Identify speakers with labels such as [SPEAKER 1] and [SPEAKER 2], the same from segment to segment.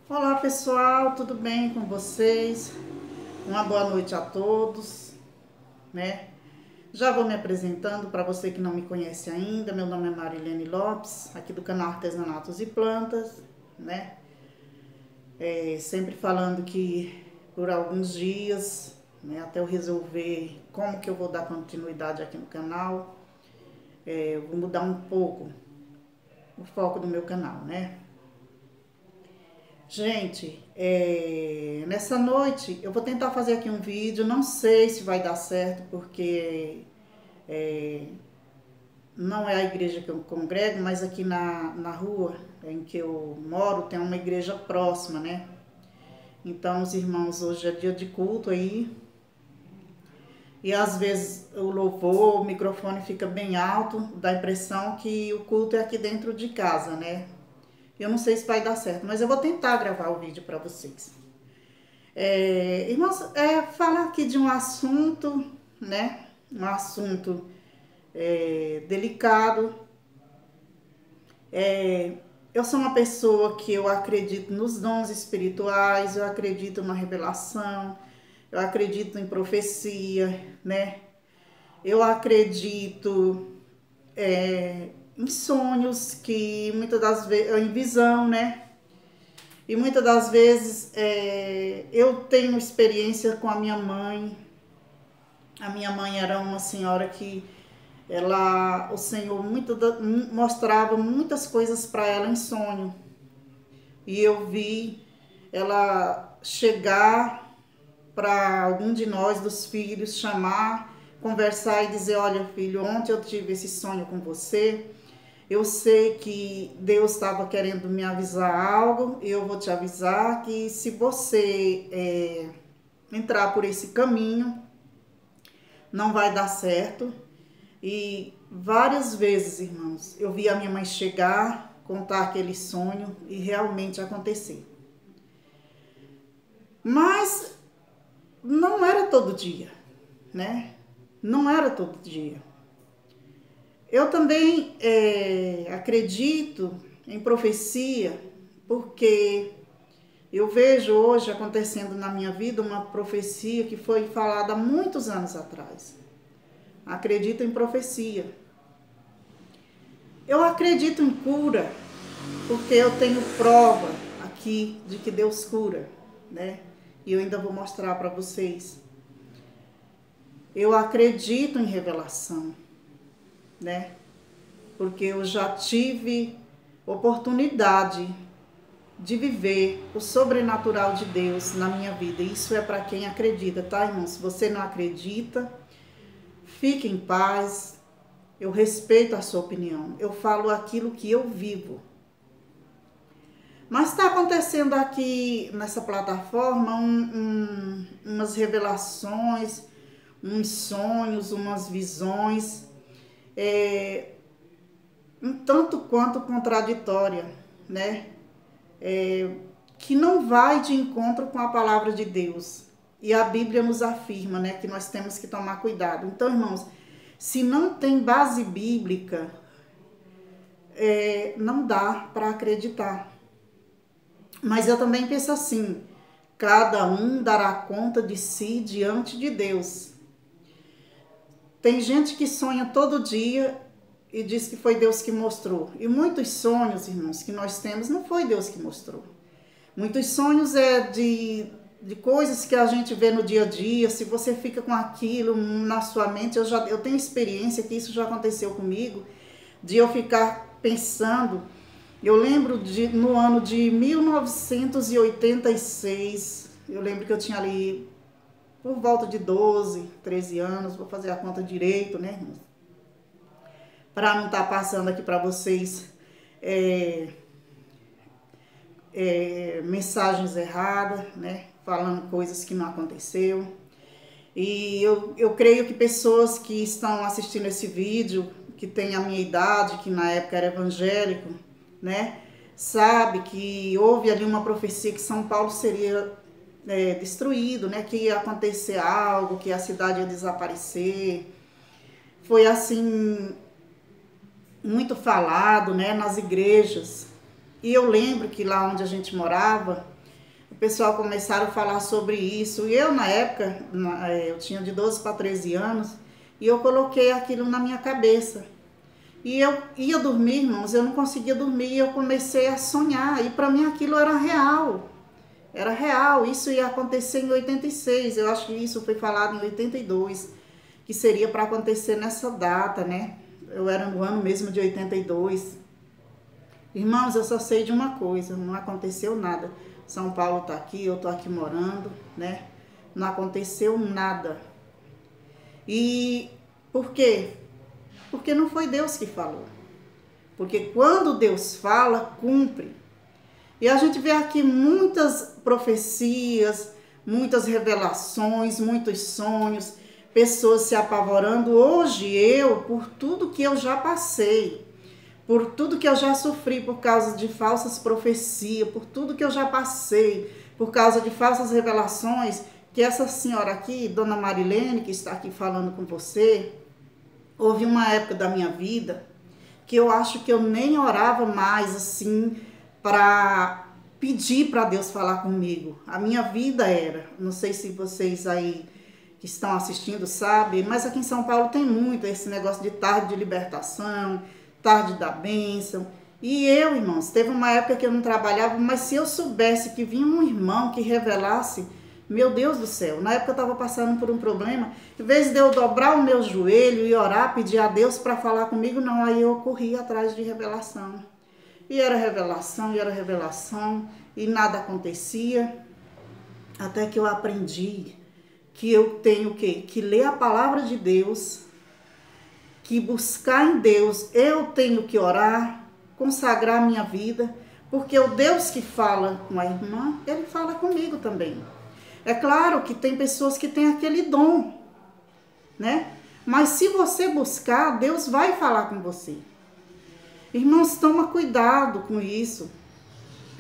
[SPEAKER 1] Olá pessoal, tudo bem com vocês? Uma boa noite a todos, né? Já vou me apresentando para você que não me conhece ainda. Meu nome é Marilene Lopes, aqui do canal Artesanatos e Plantas, né? Sempre falando que por alguns dias, né, até eu resolver como que eu vou dar continuidade aqui no canal, eu vou mudar um pouco o foco do meu canal, né? Gente, nessa noite eu vou tentar fazer aqui um vídeo, não sei se vai dar certo, porque é, não é a igreja que eu congrego, mas aqui na rua em que eu moro tem uma igreja próxima, né? Então os irmãos, hoje é dia de culto aí, e às vezes o louvor, o microfone fica bem alto, dá a impressão que o culto é aqui dentro de casa, né? Eu não sei se vai dar certo, mas eu vou tentar gravar o vídeo para vocês. Irmãos, falar aqui de um assunto, né? Um assunto delicado. Eu sou uma pessoa que eu acredito nos dons espirituais, eu acredito na revelação, eu acredito em profecia, né? Eu acredito em sonhos, que muitas das vezes, em visão, né? E muitas das vezes eu tenho experiência com a minha mãe. A minha mãe era uma senhora que o Senhor mostrava muitas coisas para ela em sonho. E eu vi ela chegar para algum de nós, dos filhos, chamar, conversar e dizer: olha, filho, ontem eu tive esse sonho com você. Eu sei que Deus estava querendo me avisar algo, e eu vou te avisar que se você entrar por esse caminho, não vai dar certo. E várias vezes, irmãos, eu vi a minha mãe chegar, contar aquele sonho e realmente acontecer. Mas não era todo dia, né? Não era todo dia. Eu também acredito em profecia, porque eu vejo hoje acontecendo na minha vida uma profecia que foi falada há muitos anos atrás. Acredito em profecia. Eu acredito em cura, porque eu tenho prova aqui de que Deus cura, né? E eu ainda vou mostrar para vocês. Eu acredito em revelação, né? Porque eu já tive oportunidade de viver o sobrenatural de Deus na minha vida. Isso é para quem acredita, tá, irmão? Se você não acredita, fique em paz. Eu respeito a sua opinião. Eu falo aquilo que eu vivo. Mas está acontecendo aqui nessa plataforma umas revelações, uns sonhos, umas visões, um tanto quanto contraditória, né? Que não vai de encontro com a palavra de Deus. E a Bíblia nos afirma, né, que nós temos que tomar cuidado. Então, irmãos, se não tem base bíblica, não dá para acreditar. Mas eu também penso assim: cada um dará conta de si diante de Deus. Tem gente que sonha todo dia e diz que foi Deus que mostrou. E muitos sonhos, irmãos, que nós temos, não foi Deus que mostrou. Muitos sonhos de coisas que a gente vê no dia a dia. Se você fica com aquilo na sua mente, eu tenho experiência que isso já aconteceu comigo, de eu ficar pensando. Eu lembro no ano de 1986, eu lembro que eu tinha ali por volta de 12, 13 anos, vou fazer a conta direito, né, irmãos? Para não estar passando aqui para vocês mensagens erradas, né, falando coisas que não aconteceu. E eu creio que pessoas que estão assistindo esse vídeo, que tem a minha idade, que na época era evangélico, né, sabe que houve ali uma profecia que São Paulo seria destruído, né, que ia acontecer algo, que a cidade ia desaparecer. Foi assim muito falado, né, nas igrejas. E eu lembro que lá onde a gente morava, o pessoal começaram a falar sobre isso. E eu, na época, eu tinha de 12 para 13 anos, e eu coloquei aquilo na minha cabeça. E eu ia dormir, irmãos, eu não conseguia dormir, e eu comecei a sonhar. E para mim aquilo era real. Era real, isso ia acontecer em 86, eu acho que isso foi falado em 82, que seria para acontecer nessa data, né? Eu era no ano mesmo de 82. Irmãos, eu só sei de uma coisa, não aconteceu nada. São Paulo tá aqui, eu tô aqui morando, né? Não aconteceu nada. E por quê? Porque não foi Deus que falou. Porque quando Deus fala, cumpre. E a gente vê aqui muitas profecias, muitas revelações, muitos sonhos, pessoas se apavorando. Hoje eu, por tudo que eu já passei, por tudo que eu já sofri por causa de falsas profecias, por tudo que eu já passei, por causa de falsas revelações, que essa senhora aqui, Dona Marilene, que está aqui falando com você, houve uma época da minha vida que eu acho que eu nem orava mais assim, para pedir para Deus falar comigo. A minha vida era, não sei se vocês aí que estão assistindo sabem, mas aqui em São Paulo tem muito esse negócio de tarde de libertação, tarde da bênção. E eu, irmãos, teve uma época que eu não trabalhava, mas se eu soubesse que vinha um irmão que revelasse, meu Deus do céu, na época eu estava passando por um problema, em vez de eu dobrar o meu joelho e orar, pedir a Deus para falar comigo, não, aí eu corria atrás de revelação. E era revelação, e nada acontecia, até que eu aprendi que eu tenho que ler a palavra de Deus, que buscar em Deus, eu tenho que orar, consagrar minha vida, porque o Deus que fala com a irmã, ele fala comigo também. É claro que tem pessoas que têm aquele dom, né? Mas se você buscar, Deus vai falar com você. Irmãos, toma cuidado com isso.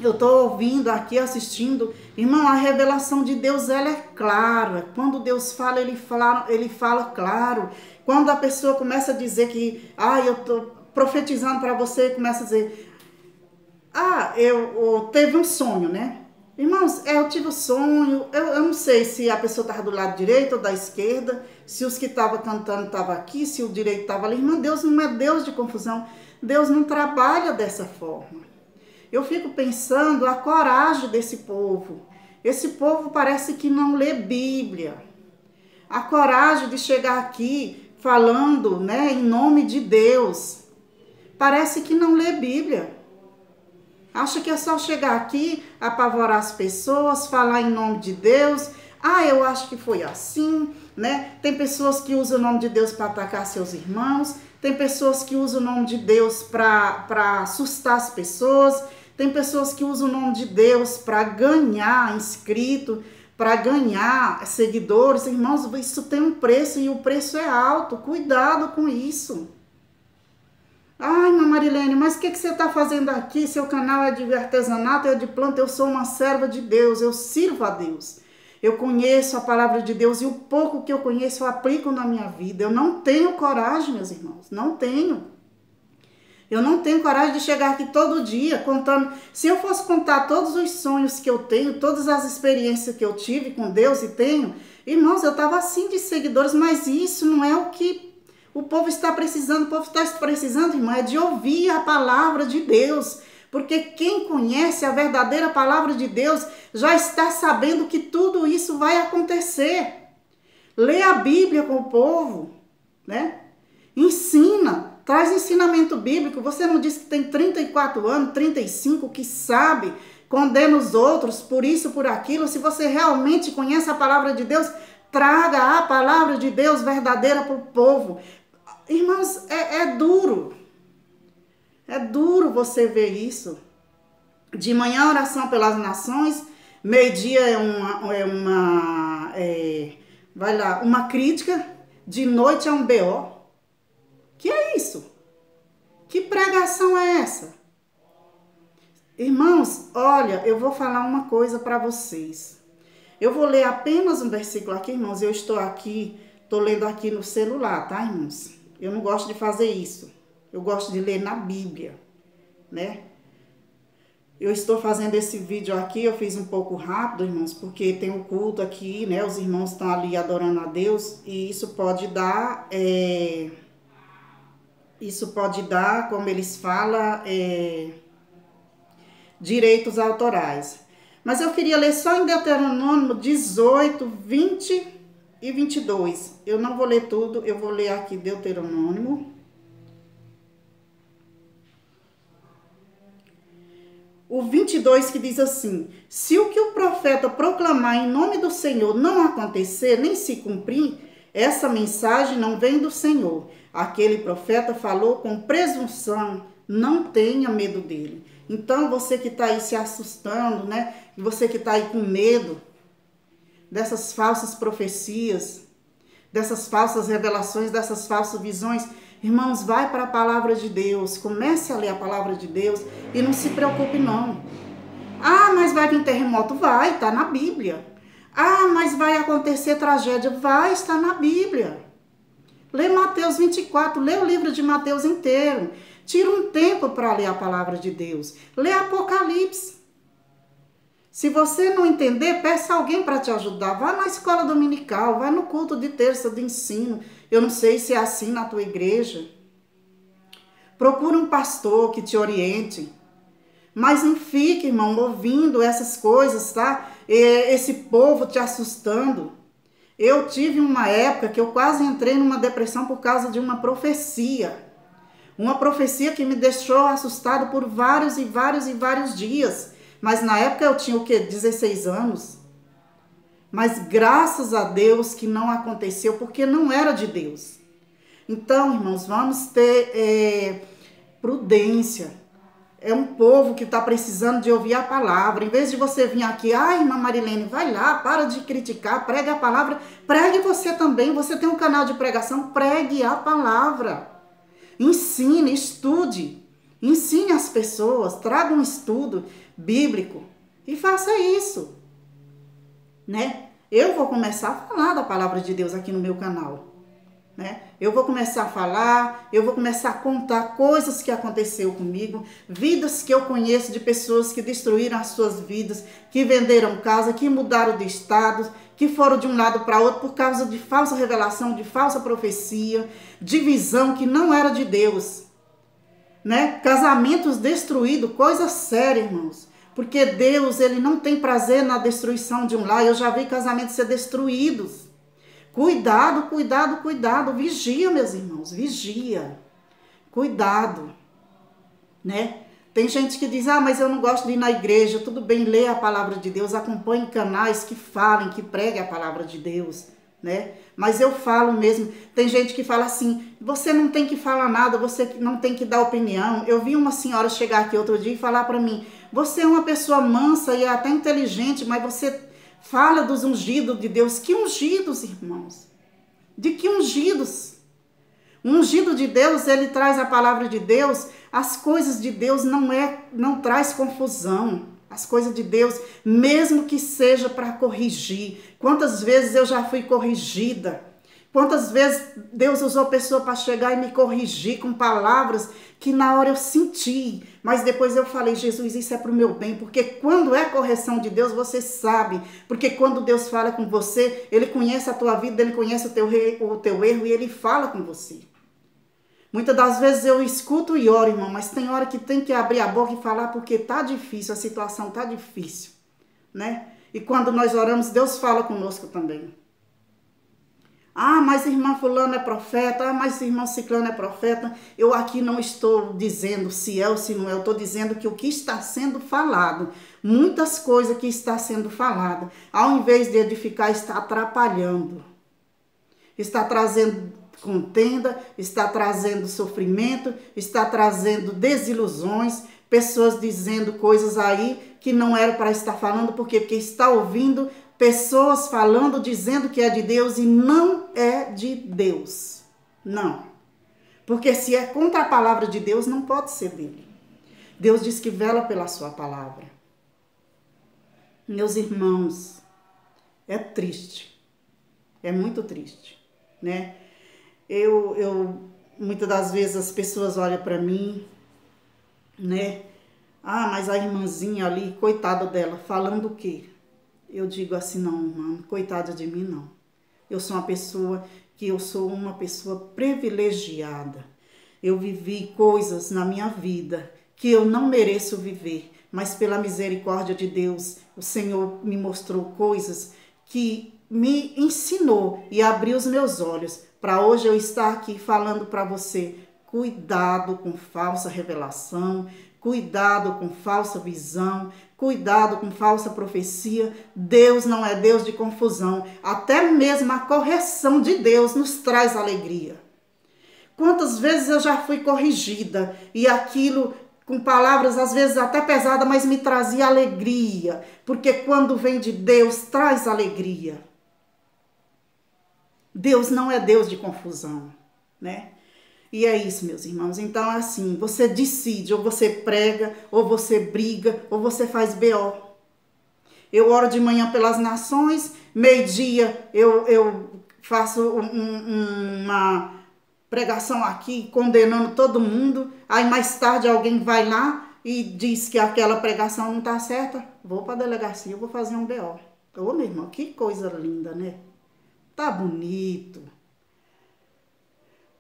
[SPEAKER 1] Eu estou ouvindo aqui, assistindo. Irmão, a revelação de Deus, ela é clara. Quando Deus fala, ele fala claro. Quando a pessoa começa a dizer que, eu estou profetizando para você, começa a dizer, eu teve um sonho, né? Irmãos, eu tive um sonho, eu não sei se a pessoa estava do lado direito ou da esquerda, se os que estavam cantando estavam aqui, se o direito estava ali. Irmão, Deus não é Deus de confusão. Deus não trabalha dessa forma. Eu fico pensando a coragem desse povo. Esse povo parece que não lê Bíblia. A coragem de chegar aqui falando, né, em nome de Deus. Parece que não lê Bíblia. Acha que é só chegar aqui, apavorar as pessoas, falar em nome de Deus. Eu acho que foi assim, né? Tem pessoas que usam o nome de Deus para atacar seus irmãos. Tem pessoas que usam o nome de Deus para assustar as pessoas. Tem pessoas que usam o nome de Deus para ganhar inscrito, para ganhar seguidores. Irmãos, isso tem um preço e o preço é alto. Cuidado com isso. Irmã Marilene, mas o que você está fazendo aqui? Seu canal é de artesanato, é de planta. Eu sou uma serva de Deus, eu sirvo a Deus. Eu conheço a palavra de Deus e o pouco que eu conheço eu aplico na minha vida. Eu não tenho coragem, meus irmãos, não tenho. Eu não tenho coragem de chegar aqui todo dia contando. Se eu fosse contar todos os sonhos que eu tenho, todas as experiências que eu tive com Deus e tenho, irmãos, eu estava assim de seguidores, mas isso não é o que o povo está precisando. O povo está precisando, irmão, é de ouvir a palavra de Deus. Porque quem conhece a verdadeira palavra de Deus já está sabendo que tudo isso vai acontecer. Lê a Bíblia com o povo, né? Ensina, traz ensinamento bíblico. Você não disse que tem 34 anos, 35, que sabe, condena os outros por isso, por aquilo. Se você realmente conhece a palavra de Deus, traga a palavra de Deus verdadeira para o povo. Irmãos, é duro. É duro você ver isso. De manhã, oração pelas nações. Meio-dia uma crítica. De noite é um BO. Que é isso? Que pregação é essa? Irmãos, olha, eu vou falar uma coisa para vocês. Eu vou ler apenas um versículo aqui, irmãos. Eu estou lendo aqui no celular, tá, irmãos? Eu não gosto de fazer isso. Eu gosto de ler na Bíblia, né? Eu estou fazendo esse vídeo aqui, eu fiz um pouco rápido, irmãos, porque tem um culto aqui, né? Os irmãos estão ali adorando a Deus e isso pode dar, como eles falam, direitos autorais. Mas eu queria ler só em Deuteronômio 18, 20 e 22. Eu não vou ler tudo, eu vou ler aqui Deuteronômio. O 22 que diz assim: se o que o profeta proclamar em nome do Senhor não acontecer, nem se cumprir, essa mensagem não vem do Senhor. Aquele profeta falou com presunção, não tenha medo dele. Então, você que está aí se assustando, né? E você que está aí com medo dessas falsas profecias, dessas falsas revelações, dessas falsas visões, irmãos, vai para a palavra de Deus, comece a ler a palavra de Deus e não se preocupe não. Ah, mas vai vir terremoto? Vai, está na Bíblia. Ah, mas vai acontecer tragédia? Vai, está na Bíblia. Lê Mateus 24, lê o livro de Mateus inteiro. Tira um tempo para ler a palavra de Deus. Lê Apocalipse. Se você não entender, peça alguém para te ajudar. Vá na escola dominical, vá no culto de terça de ensino. Eu não sei se é assim na tua igreja. Procure um pastor que te oriente. Mas não fique, irmão, ouvindo essas coisas, tá? Esse povo te assustando. Eu tive uma época que eu quase entrei numa depressão por causa de uma profecia. Uma profecia que me deixou assustado por vários dias. Mas na época eu tinha o quê? 16 anos. Mas graças a Deus que não aconteceu, porque não era de Deus. Então, irmãos, vamos ter prudência. É um povo que está precisando de ouvir a palavra. Em vez de você vir aqui, ai, irmã Marilene, vai lá, para de criticar, pregue a palavra. Pregue você também, você tem um canal de pregação, pregue a palavra. Ensine, estude. Ensine as pessoas, traga um estudo bíblico e faça isso, né? Eu vou começar a falar da palavra de Deus aqui no meu canal, né? Eu vou começar a falar, eu vou começar a contar coisas que aconteceu comigo, vidas que eu conheço de pessoas que destruíram as suas vidas, que venderam casa, que mudaram de estado, que foram de um lado para outro por causa de falsa revelação, de falsa profecia, de visão que não era de Deus. Né? Casamentos destruídos, coisa séria, irmãos. Porque Deus, ele não tem prazer na destruição de um lar. Eu já vi casamentos ser destruídos. Cuidado, cuidado, cuidado. Vigia, meus irmãos, vigia. Cuidado, né? Tem gente que diz, ah, mas eu não gosto de ir na igreja. Tudo bem, lê a palavra de Deus, acompanhe canais que falem, que preguem a palavra de Deus, né? Mas eu falo mesmo, tem gente que fala assim, você não tem que falar nada, você não tem que dar opinião. Eu vi uma senhora chegar aqui outro dia e falar para mim, você é uma pessoa mansa e até inteligente, mas você fala dos ungidos de Deus. Que ungidos, irmãos? De que ungidos? O ungido de Deus, ele traz a palavra de Deus, as coisas de Deus não traz confusão. As coisas de Deus, mesmo que seja para corrigir. Quantas vezes eu já fui corrigida? Quantas vezes Deus usou pessoa para chegar e me corrigir com palavras que na hora eu senti. Mas depois eu falei, Jesus, isso é para o meu bem. Porque quando é correção de Deus, você sabe. Porque quando Deus fala com você, Ele conhece a tua vida, Ele conhece o teu erro e Ele fala com você. Muitas das vezes eu escuto e oro, irmão, mas tem hora que tem que abrir a boca e falar porque tá difícil, a situação tá difícil, né? E quando nós oramos, Deus fala conosco também. Ah, mas irmã fulano é profeta, ah, mas irmão ciclano é profeta. Eu aqui não estou dizendo se é ou se não é, eu estou dizendo que o que está sendo falado, muitas coisas que está sendo falada, ao invés de edificar, está atrapalhando. Está trazendo contenda, está trazendo sofrimento, está trazendo desilusões, pessoas dizendo coisas aí que não era para estar falando, por quê? Porque está ouvindo pessoas falando, dizendo que é de Deus e não é de Deus. Não. Porque se é contra a palavra de Deus, não pode ser dele. Deus diz que vela pela sua palavra. Meus irmãos, é triste. É muito triste, né? Muitas das vezes as pessoas olham para mim, né? Ah, mas a irmãzinha ali, coitada dela, falando o quê? Eu digo assim, não, irmã, coitada de mim, não. Eu sou uma pessoa privilegiada. Eu vivi coisas na minha vida que eu não mereço viver, mas pela misericórdia de Deus, o Senhor me mostrou coisas que me ensinou e abriu os meus olhos para hoje eu estar aqui falando para você. Cuidado com falsa revelação, cuidado com falsa visão, cuidado com falsa profecia. Deus não é Deus de confusão. Até mesmo a correção de Deus nos traz alegria. Quantas vezes eu já fui corrigida e aquilo com palavras às vezes até pesadas, mas me trazia alegria, porque quando vem de Deus traz alegria. Deus não é Deus de confusão, né? E é isso, meus irmãos. Então, é assim, você decide, ou você prega, ou você briga, ou você faz BO. Eu oro de manhã pelas nações, meio-dia eu faço uma pregação aqui, condenando todo mundo. Aí mais tarde alguém vai lá e diz que aquela pregação não está certa. Vou para a delegacia, eu vou fazer um BO. Ô, meu irmão, que coisa linda, né? Tá bonito.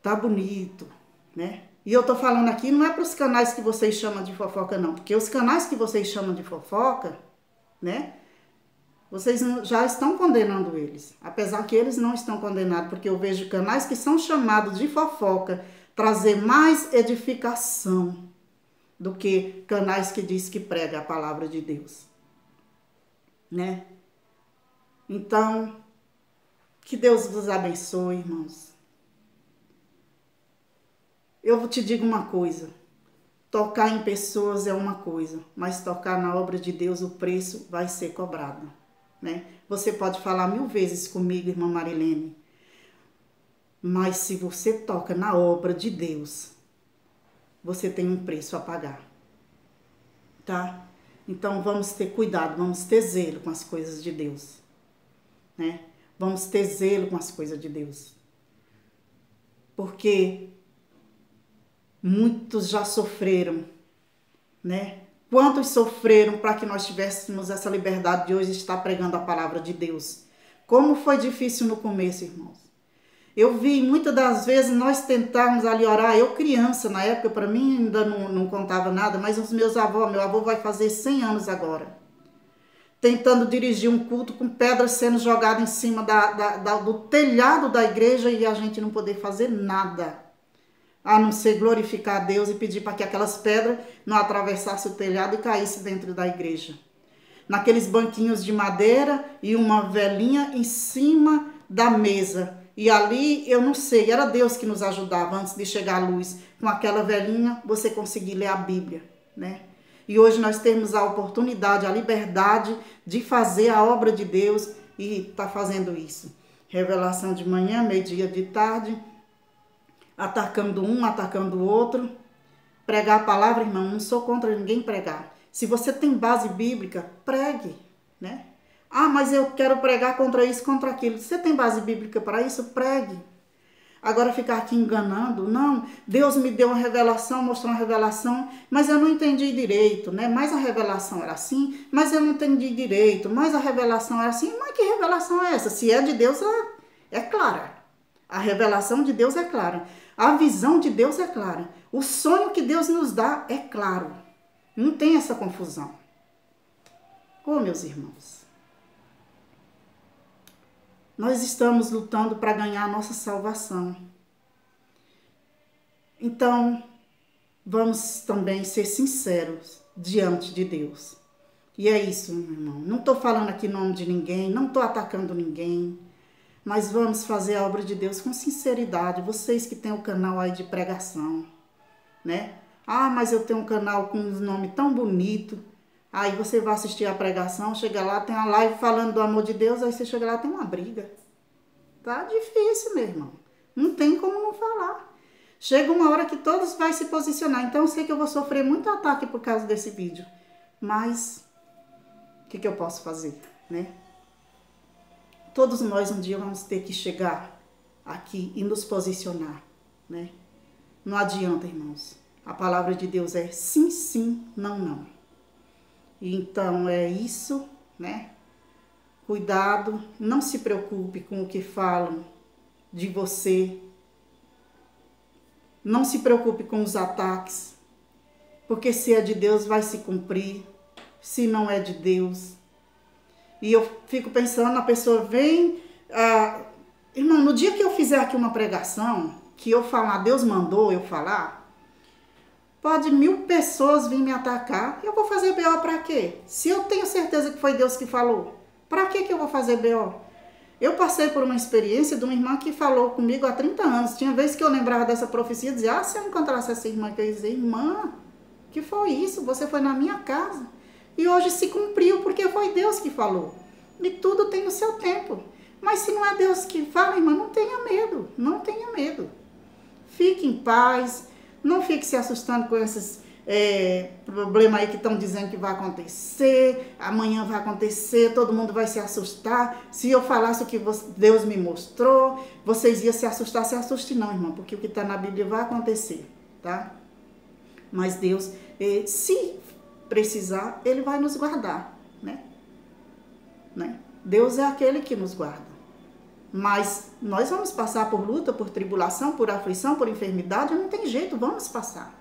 [SPEAKER 1] Tá bonito, né? E eu tô falando aqui, não é para os canais que vocês chamam de fofoca, não. Porque os canais que vocês chamam de fofoca, né? Vocês já estão condenando eles. Apesar que eles não estão condenados, porque eu vejo canais que são chamados de fofoca trazer mais edificação do que canais que diz que prega a palavra de Deus, né? Então, que Deus vos abençoe, irmãos. Eu te digo uma coisa, tocar em pessoas é uma coisa, mas tocar na obra de Deus o preço vai ser cobrado, né? Você pode falar 1000 vezes comigo, irmã Marilene, mas se você toca na obra de Deus, você tem um preço a pagar, tá? Então vamos ter cuidado, vamos ter zelo com as coisas de Deus, né? Vamos ter zelo com as coisas de Deus, porque muitos já sofreram, né? Quantos sofreram para que nós tivéssemos essa liberdade de hoje estar pregando a palavra de Deus? Como foi difícil no começo, irmãos. Eu vi muitas das vezes nós tentarmos ali orar. Eu criança, na época, para mim ainda não contava nada, mas os meus avós, meu avô vai fazer 100 anos agora. Tentando dirigir um culto com pedras sendo jogadas em cima do telhado da igreja e a gente não poder fazer nada. A não ser glorificar a Deus e pedir para que aquelas pedras não atravessassem o telhado e caíssem dentro da igreja. Naqueles banquinhos de madeira e uma velinha em cima da mesa. E ali, eu não sei, era Deus que nos ajudava antes de chegar à luz. Com aquela velinha, você conseguir ler a Bíblia, né? E hoje nós temos a oportunidade, a liberdade de fazer a obra de Deus e está fazendo isso. Revelação de manhã, meio-dia, de tarde, atacando um, atacando o outro. Pregar a palavra, irmão, não sou contra ninguém pregar. Se você tem base bíblica, pregue, né? Ah, mas eu quero pregar contra isso, contra aquilo. Você tem base bíblica para isso? Pregue. Agora ficar aqui enganando, não, Deus me deu uma revelação, mostrou uma revelação, mas eu não entendi direito, né? Mas a revelação era assim, mas eu não entendi direito, mas a revelação era assim. Mas que revelação é essa? Se é de Deus, é clara. A revelação de Deus é clara. A visão de Deus é clara. O sonho que Deus nos dá é claro. Não tem essa confusão. Ô, meus irmãos, nós estamos lutando para ganhar a nossa salvação. Então, vamos também ser sinceros diante de Deus. E é isso, meu irmão. Não estou falando aqui em nome de ninguém, não estou atacando ninguém, mas vamos fazer a obra de Deus com sinceridade. Vocês que têm o canal aí de pregação, né? Ah, mas eu tenho um canal com um nome tão bonito. Aí você vai assistir a pregação, chega lá, tem uma live falando do amor de Deus, aí você chega lá, tem uma briga. Tá difícil, meu irmão. Não tem como não falar. Chega uma hora que todos vão se posicionar. Então eu sei que eu vou sofrer muito ataque por causa desse vídeo. Mas, o que eu posso fazer, né? Todos nós um dia vamos ter que chegar aqui e nos posicionar, né? Não adianta, irmãos. A palavra de Deus é sim, sim, não, não. Então é isso, né? Cuidado, não se preocupe com o que falam de você. Não se preocupe com os ataques, porque se é de Deus vai se cumprir, se não é de Deus. E eu fico pensando, a pessoa vem... irmão, no dia que eu fizer aqui uma pregação, que eu falar, Deus mandou eu falar, pode 1000 pessoas vir me atacar, eu vou fazer BO pra quê? Se eu tenho certeza que foi Deus que falou, pra que eu vou fazer BO? Eu passei por uma experiência de uma irmã que falou comigo há 30 anos. Tinha vezes que eu lembrava dessa profecia e dizia, se eu encontrasse essa irmã, que eu ia dizer, irmã, que foi isso? Você foi na minha casa. E hoje se cumpriu, porque foi Deus que falou. E tudo tem o seu tempo. Mas se não é Deus que fala, irmã, não tenha medo. Não tenha medo. Fique em paz. Não fique se assustando com esses problemas aí que estão dizendo que vai acontecer. Amanhã vai acontecer, todo mundo vai se assustar. Se eu falasse o que Deus me mostrou, vocês iam se assustar. Se assuste não, irmão, porque o que está na Bíblia vai acontecer, tá? Mas Deus, se precisar, Ele vai nos guardar, né? Deus é aquele que nos guarda. Mas nós vamos passar por luta, por tribulação, por aflição, por enfermidade, não tem jeito, vamos passar.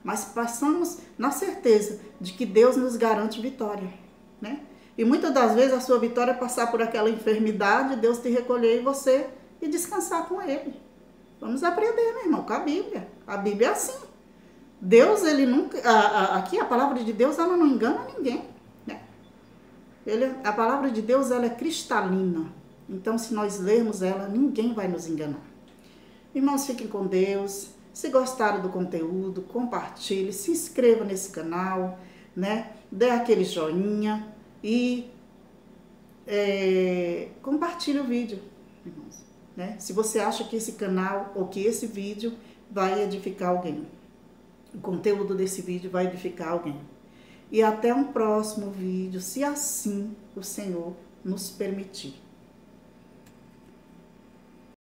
[SPEAKER 1] Mas passamos na certeza de que Deus nos garante vitória, né? E muitas das vezes a sua vitória é passar por aquela enfermidade, Deus te recolher e você e descansar com Ele. Vamos aprender, meu irmão, com a Bíblia. A Bíblia é assim. Deus, Ele nunca... aqui a palavra de Deus, ela não engana ninguém, né? A palavra de Deus, ela é cristalina. Então, se nós lermos ela, ninguém vai nos enganar. Irmãos, fiquem com Deus. Se gostaram do conteúdo, compartilhe, se inscreva nesse canal, né? Dê aquele joinha e compartilhe o vídeo, irmãos, né? Se você acha que esse canal ou que esse vídeo vai edificar alguém. O conteúdo desse vídeo vai edificar alguém. E até um próximo vídeo, se assim o Senhor nos permitir.